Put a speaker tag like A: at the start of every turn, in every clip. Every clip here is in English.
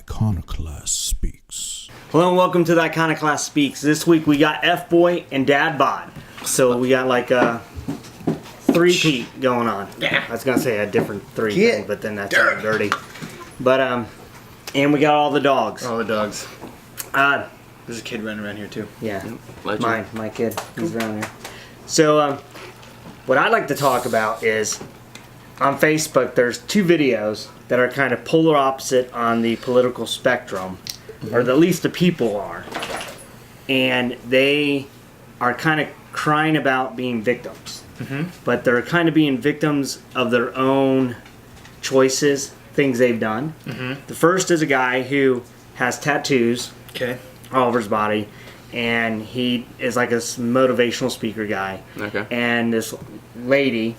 A: Iconoclast Speaks.
B: Hello and welcome to the Iconoclast Speaks. This week we got F-Boy and Dad Bod. So we got like a three-peat going on. I was going to say a different three thing, but then that's dirty. But, and we got all the dogs.
C: All the dogs. There's a kid running around here too.
B: Yeah, my kid. He's around here. So, what I'd like to talk about is, on Facebook, there's two videos that are kind of polar opposite on the political spectrum, or at least the people are. And they are kind of crying about being victims. But they're kind of being victims of their own choices, things they've done. The first is a guy who has tattoos all over his body, and he is like a motivational speaker guy. And this lady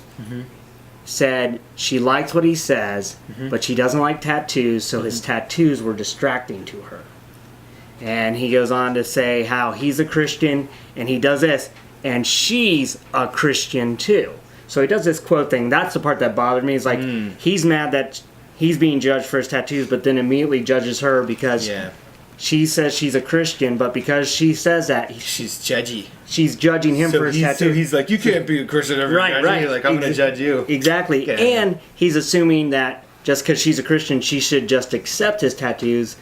B: said she likes what he says, but she doesn't like tattoos, so his tattoos were distracting to her. And he goes on to say how he's a Christian and he does this, and she's a Christian too. So he does this quote thing. That's the part that bothered me. He's like, he's mad that he's being judged for his tattoos, but then immediately judges her because she says she's a Christian, but because she says that,
C: she's judgy.
B: She's judging him for his tattoos.
C: So he's like, you can't be a Christian over
B: right.
C: Like, I'm going to judge you.
B: Exactly. And he's assuming that just because she's a Christian, she should just accept his tattoos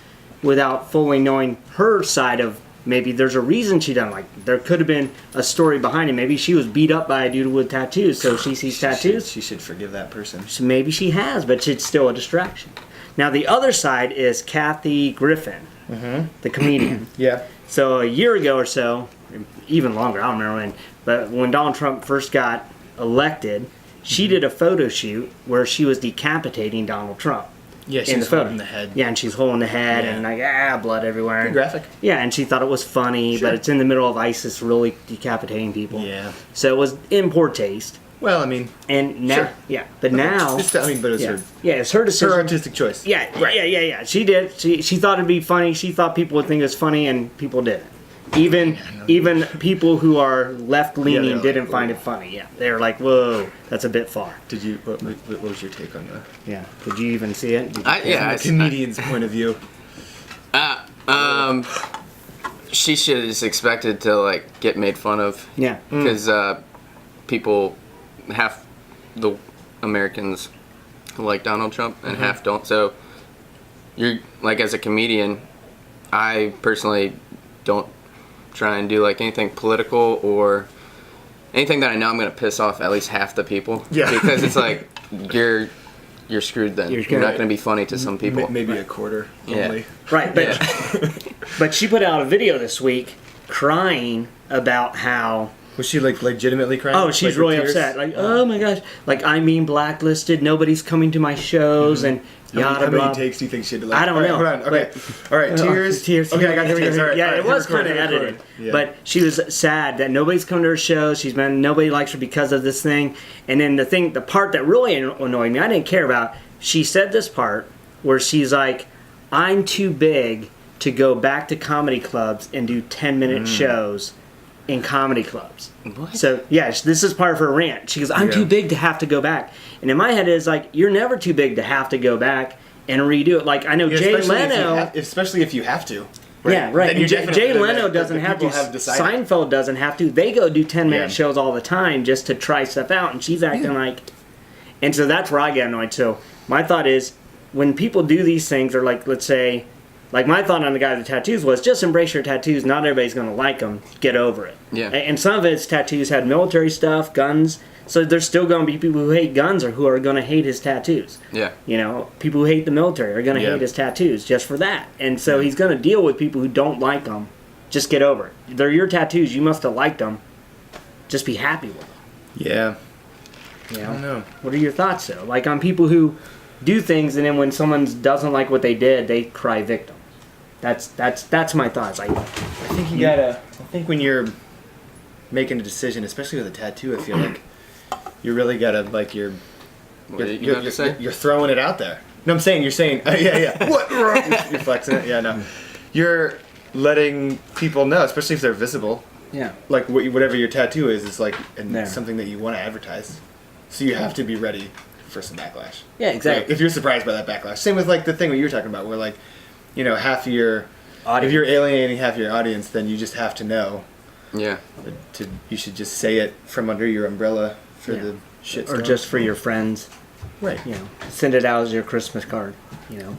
B: without fully knowing her side of maybe there's a reason she doesn't like. There could have been a story behind it. Maybe she was beat up by a dude with tattoos, so she sees tattoos.
C: She should forgive that person.
B: So maybe she has, but it's still a distraction. Now the other side is Kathy Griffin, the comedian. So a year ago or so, even longer, I don't remember when, but when Donald Trump first got elected, she did a photo shoot where she was decapitating Donald Trump.
C: Yeah, she's holding the head.
B: Yeah, and she's holding the head and like, blood everywhere.
C: Good graphic.
B: Yeah, and she thought it was funny, but it's in the middle of ISIS really decapitating people.
C: Yeah.
B: So it was in poor taste.
C: Well, I mean,
B: and now, but now,
C: it's her.
B: Yeah, it's her decision.
C: Her artistic choice.
B: Yeah. She did. She thought it'd be funny. She thought people would think it was funny, and people didn't. Even people who are left leaning didn't find it funny. Yeah, they were like, "Whoa, that's a bit far."
C: Did you? What was your take on that?
B: Yeah. Did you even see it?
C: From a comedian's point of view.
D: She should just expected to like get made fun of.
B: Yeah.
D: Because people, half the Americans like Donald Trump and half don't. So you're like, as a comedian, I personally don't try and do like anything political or anything that I know I'm going to piss off at least half the people. Yeah. Because it's like you're screwed then. You're not going to be funny to some people.
C: Maybe a quarter only.
B: Right, but but she put out a video this week crying about how.
C: Was she like legitimately crying?
B: Oh, she's really upset. Like, oh my gosh, like I'm being blacklisted. Nobody's coming to my shows and
C: How many takes do you think she had to?
B: I don't know.
C: Hold on. Okay. All right. Tears. Okay, I got tears.
B: Yeah, it was kind of edited, but she was sad that nobody's come to her shows. Nobody likes her because of this thing. And then the part that really annoyed me, I didn't care about. She said this part where she's like, "I'm too big to go back to comedy clubs and do 10-minute shows." In comedy clubs.
D: What?
B: So, this is part of her rant. She goes, I'm too big to have to go back. And in my head, it's like, you're never too big to have to go back and redo it. Like, I know Jay Leno...
C: especially if you have to.
B: Right? Yeah, right. And Jay Leno doesn't have to. Seinfeld doesn't have to. They go do 10-minute shows all the time just to try stuff out. And she's acting like... And so that's where I get annoyed. So my thought is, when people do these things, or like, let's say... Like, my thought on the guy with the tattoos was, just embrace your tattoos. Not everybody's going to like them. Get over it.
D: Yeah.
B: And some of his tattoos had military stuff, guns. So there's still going to be people who hate guns or who are going to hate his tattoos.
D: Yeah.
B: You know, people who hate the military are going to hate his tattoos just for that. And so he's going to deal with people who don't like them. Just get over it. They're your tattoos. You must have liked them. Just be happy with them.
C: Yeah.
B: You know?
C: I don't know.
B: What are your thoughts, though? Like, on people who do things and then when someone doesn't like what they did, they cry victim. That's my thoughts. I
C: think you gotta. I think when you're making a decision, especially with a tattoo, I feel like you really gotta you're throwing it out there. No, I'm saying you're saying what you're flexing it. Yeah, no, you're letting people know, especially if they're visible.
B: Yeah.
C: Like whatever your tattoo is like something that you want to advertise, so you have to be ready for some backlash.
B: Yeah, exactly.
C: Like, if you're surprised by that backlash, same with like the thing that you were talking about, where like half of your
B: Audience.
C: if you're alienating half your audience, then you just have to know
D: Yeah.
C: you should just say it from under your umbrella for
B: Yeah.
C: the shit
B: Or just for your friends.
C: right.
B: Send it out as your Christmas card.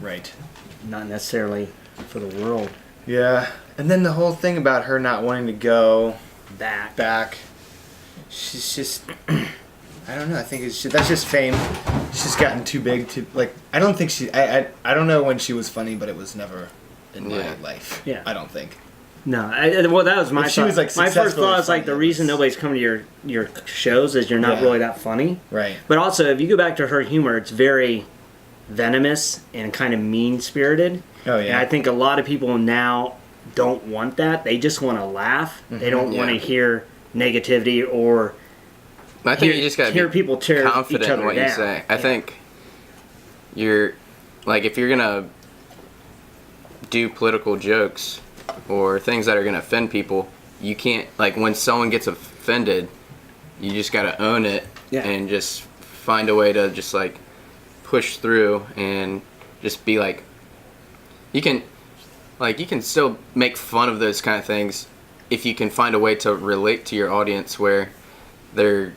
C: Right.
B: Not necessarily for the world.
C: Yeah, and then the whole thing about her not wanting to go back. She's just, I don't know. I think that's just fame. She's gotten too big to like. I don't think I don't know when she was funny, but it was never in my life.
B: Yeah.
C: I don't think.
B: No, well, that was my
C: If she
B: thought.
C: was, like,
B: my first
C: successfully
B: thought is like the
C: funny,
B: reason
C: it's-
B: nobody's coming to your shows is you're not
C: Yeah.
B: really that funny.
C: Right.
B: But also, if you go back to her humor, it's very venomous and kind of mean spirited.
C: Oh yeah.
B: And I think a lot of people now don't want that. They just want to laugh. They don't want to
D: Yeah.
B: hear negativity or
D: I think you just gotta
B: hear
D: be
B: people tear
D: confident
B: each other
D: in what
B: down.
D: you say. I
B: Yeah.
D: think you're like if you're gonna do political jokes or things that are gonna offend people, you can't like when someone gets offended, you just gotta own it and just find a way to just like push through and just be like you can still make fun of those kind of things if you can find a way to relate to your audience where they're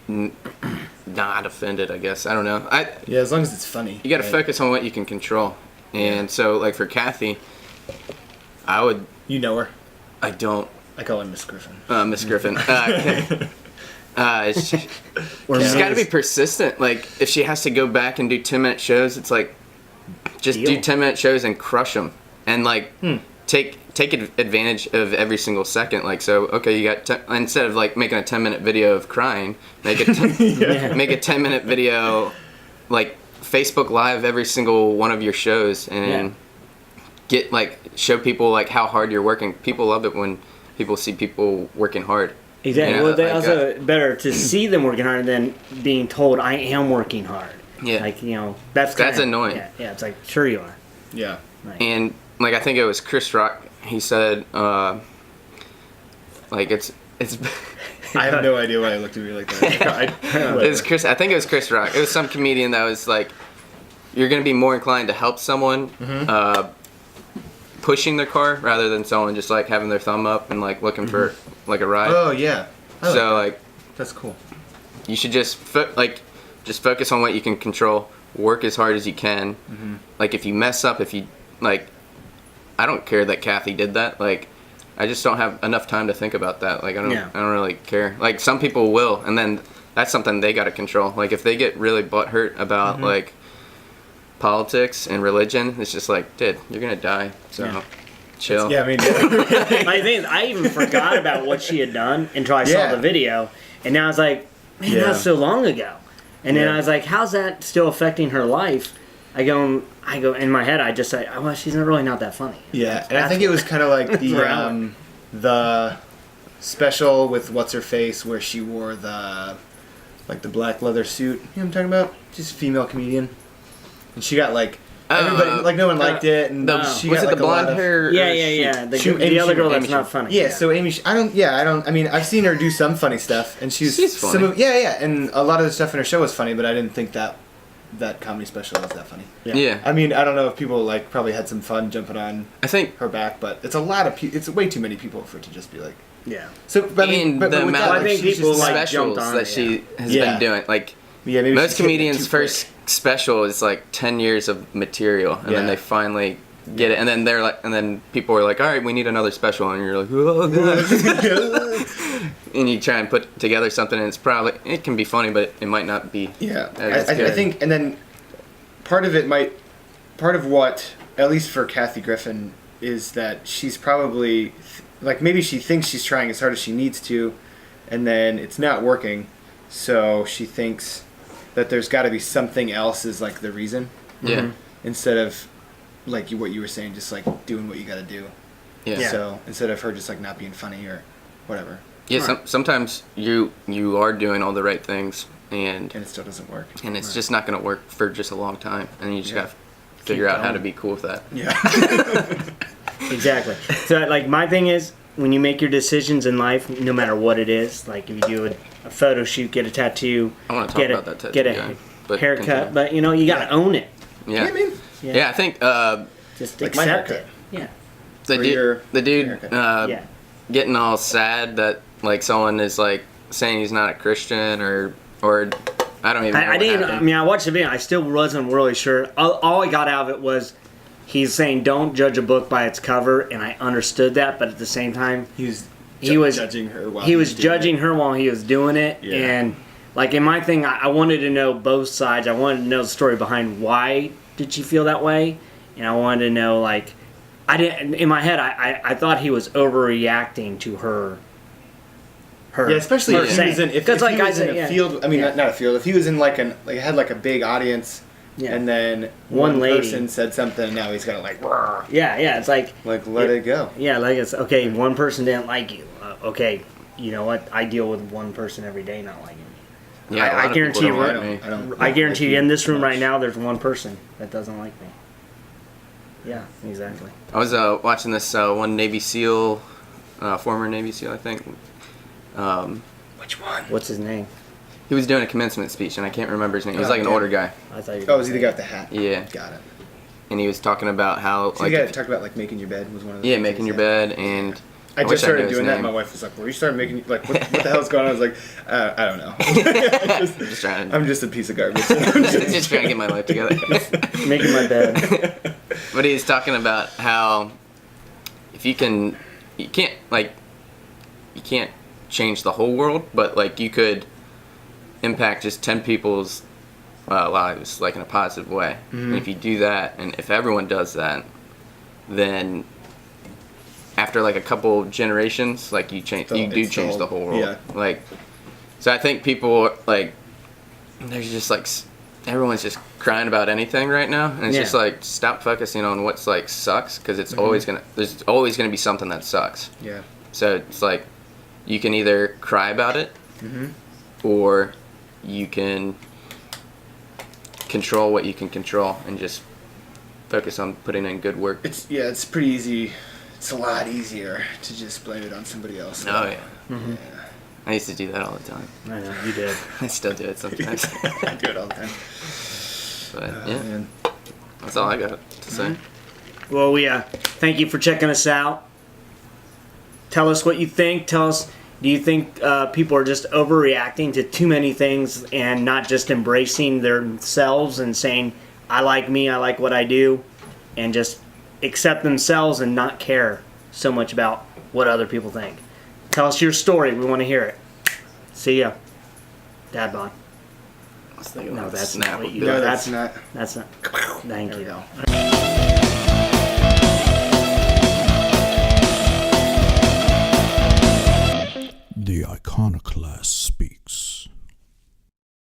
D: not offended, I guess. I don't know.
C: Yeah, as long as it's funny.
D: You got to
C: right?
D: focus on what you can control. And so, like for Kathy, I would.
C: You know her.
D: I don't.
C: I call her Miss Griffin.
D: Miss Griffin. She's
B: Or
D: got to be
B: Miss-
D: persistent. Like if she has to go back and do 10-minute shows, it's like just do
B: Deal.
D: 10-minute shows and crush them, and like take advantage of every single second. Like so, okay, you got instead of like making a 10-minute video of crying, make a make a 10-minute video, like Facebook Live every single one of your shows, and get like show people like how hard you're working. People love it when people see people working hard.
B: Exactly.
D: Yeah,
B: Well, they
D: like,
B: also better to see them working hard than being told I am working hard.
D: Yeah.
B: Like that's
D: annoying.
B: Yeah, it's like sure you are.
C: Yeah.
B: Like,
D: And like I think it was Chris Rock. He said, like it's.
C: I have no idea why I looked at me like that.
D: It was Chris. I think it was Chris Rock. It was some comedian that was like, "You're gonna be more inclined to help someone pushing their car rather than someone just like having their thumb up and like looking for like a ride."
C: Oh yeah. I like
D: So
C: that.
D: like,
C: That's cool.
D: you should just just focus on what you can control. Work as hard as you can. Like if you mess up, if you like, I don't care that Kathy did that. Like, I just don't have enough time to think about that. Like I don't really care. Like some people will, and then that's something they got to control. Like if they get really butthurt about like politics and religion, it's just like, dude, you're gonna die. So chill.
C: Yeah, I mean,
B: my thing is, I even forgot about what she had done until I saw
C: Yeah.
B: the video, and now I was like, man,
C: Yeah.
B: that was so long ago. And then
C: Yeah.
B: I was like, how's that still affecting her life? I go in my head. I just say, oh, well, she's really not that funny.
C: yeah, and I think it was kind of like the special with what's her face where she wore the black leather suit. You know what I'm talking about? She's a female comedian, and she got like everybody like no one liked it, and she
D: was
C: got
D: it
C: like
D: the blonde hair?
B: Yeah. The
C: Amy
B: other girl
C: Schumer.
B: that's not funny.
C: Yeah, so Amy, I mean, I've seen her do some funny stuff, and she's
D: funny.
C: and a lot of the stuff in her show was funny, but I didn't think that comedy special was that funny.
D: Yeah.
C: I mean, I don't know if people like probably had some fun jumping on
D: I think
C: her back, but it's a lot of it's way too many people for it to just be like.
B: Yeah.
C: So, but I mean,
D: and
C: but
D: the
C: with
D: amount
C: that,
B: I
D: of
C: like,
B: think
C: she's
B: people
C: just,
B: like
D: specials
B: jumped on
D: that
B: it,
D: she has
C: Yeah.
D: been doing, like
C: yeah, maybe
D: most
C: she's hitting it
D: comedians'
C: too
D: first special is like 10 years of material, and then
C: Yeah.
D: they finally get it, and then they're like, and then people are like, all right, we need another special, and you're like, oh god, and you try and put together something, and it can be funny, but it might not be.
C: quick. Yeah,
D: That's
C: I
D: good.
C: think, and then part of what, at least for Kathy Griffin, is that she's probably like maybe she thinks she's trying as hard as she needs to, and then it's not working, so she thinks that there's got to be something else is like the reason.
D: Yeah.
C: Instead of like what you were saying, just like doing what you got to do.
D: Yeah.
C: So instead of her just like not being funny or whatever,
D: Yeah. Sometimes you are doing all the right things, and
C: and it still doesn't work.
D: it's just not going to work for just a long time, and you just
C: Yeah.
D: got to figure out how to
B: going.
D: be cool with that.
C: Yeah.
B: Exactly. So, like, my thing is, when you make your decisions in life, no matter what it is, like if you do a photo shoot, get a tattoo,
D: I want to talk
B: get
D: about that tattoo
B: get a
D: guy, but
B: haircut,
D: continue.
B: but you got to own it.
D: Yeah.
C: I mean,
D: Yeah, I think
B: Just
C: Like my
B: accept
C: haircut.
B: it. Yeah.
D: The
C: Or
D: dude,
C: your
D: the dude
C: haircut.
B: Yeah.
D: getting all sad that like someone is like saying he's not a Christian or I don't even know
B: I
D: what
B: didn't.
D: happened.
B: I mean, I watched the video. I still wasn't really sure. All I got out of it was he's saying, "Don't judge a book by its cover," and I understood that. But at the same time,
C: He was judging her while
B: he was
C: doing
B: judging
C: it.
B: her while he was doing it.
C: Yeah.
B: And like in my thing, I wanted to know both sides. I wanted to know the story behind why did she feel that way, and I wanted to know like I didn't in my head. I thought he was overreacting to her.
C: Yeah, especially
B: her
C: if he
B: saying.
C: was in, if
B: 'Cause,
C: he
B: like,
C: was
B: I
C: in
B: said,
C: a
B: yeah.
C: field. I mean,
B: Yeah.
C: not a field. If he was in like had like a big audience,
B: Yeah.
C: and then
B: One lady.
C: person said something, and now he's got to like, "Rrr,"
B: Yeah, it's like
C: let it go.
B: Yeah, like it's okay. One person didn't like you. Okay, you know what? I deal with one person every day not liking me.
D: Yeah, a lot
B: I
D: of
B: guarantee
D: people
B: you.
D: don't like me.
B: I guarantee you, in this room
C: much.
B: right now, there's one person that doesn't like me. Yeah, exactly.
D: I was watching this one Navy SEAL, former Navy SEAL, I think.
C: Which one?
B: What's his name?
D: He was doing a commencement speech, and I can't remember his name. He was
C: Oh,
D: like an
C: damn.
D: older guy,
B: I thought you.
C: Oh, is he the guy with the hat?
D: Yeah.
C: Got it.
D: and he was talking about how
C: So
D: like
C: you guys
D: if-
C: talked about like making your bed was one of the
D: yeah,
C: things
D: making
C: he
D: your
C: said.
D: bed, and
C: I
D: wish
C: just
D: knew
C: started
D: his
C: doing that.
D: name.
C: My wife was like, "Where you started making like what the hell's going on?" I was like, "I don't know.
D: Just trying to,
C: I'm just a piece of garbage."
D: just trying to get my life together.
B: Making my bed.
D: But he's talking about how if you can't change the whole world, but like you could impact just 10 people's lives like in a positive way. And if you do that, and if everyone does that, then after like a couple generations, like you change, you do change the whole world.
C: Yeah.
D: Like, so I think people like there's just like everyone's just crying about anything right now, and it's
B: Yeah.
D: just like stop focusing on what's like sucks, because it's always there's always gonna be something that sucks.
C: Yeah.
D: So it's like you can either cry about it, or you can control what you can control and just focus on putting in good work.
C: It's pretty easy. It's a lot easier to just blame it on somebody else.
D: Oh yeah.
C: Yeah.
D: I used to do that all the time.
B: I know you did.
D: I still do it sometimes.
C: I do it all the time.
D: But yeah,
C: Man.
D: that's all I got to say.
B: Well, we thank you for checking us out. Tell us what you think. Tell us, do you think people are just overreacting to too many things and not just embracing themselves and saying, I like me, I like what I do, and just accept themselves and not care so much about what other people think? Tell us your story. We want to hear it. See ya. Dad bod.
D: I was thinking
B: No,
D: about
B: that's
D: snap
B: not what
D: a
B: you
D: bit.
C: No,
B: do.
C: that's not.
B: That's not. Thank
C: There we
B: you.
C: go.
A: The iconoclast speaks.